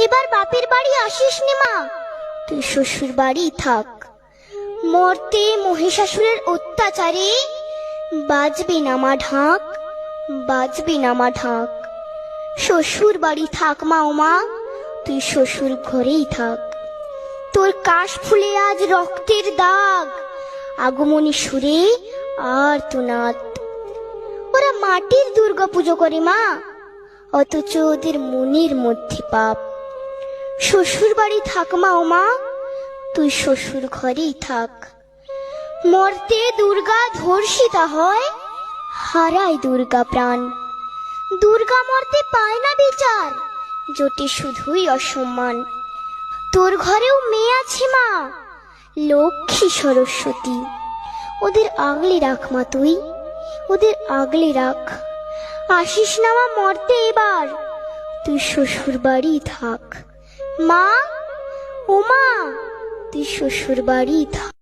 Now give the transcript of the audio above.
এবার বাপের বাড়ি আসিস নে মা, তুই শ্বশুর বাড়ি থাক। মর্তে মহিষাসুরের অত্যাচারে বাজবে না মা ঢাক, বাজবে না মা ঢাক। শ্বশুর বাড়ি থাক মা ও মা, তুই শ্বশুর ঘরেই থাক। তোর কাশ ফুলে আজ রক্তের দাগ, আগমনী সুরে আর তোনাদ। ওরা মাটির দুর্গা পুজো করে মা, অথচ ওদের মনের মধ্যে পাপ। শ্বশুর বাড়ি থাক মা ও মা, তুই শ্বশুর ঘরেই থাক। মর্তে দুর্গা ধর্ষিতা হয়, হারায় দুর্গা প্রাণ। দুর্গা মর্তে পায় না বিচার, জোটে শুধুই অসম্মান। তোর ঘরেও মেয়ে আছে মা, লক্ষ্মী সরস্বতী, ওদের আগলে রাখ মা তুই, ওদের আগলে রাখ। আসিস না মা মর্তে এবার, তুই শ্বশুর বাড়ি থাক। মা ও মা, তুই শ্বশুর বাড়ি থাক।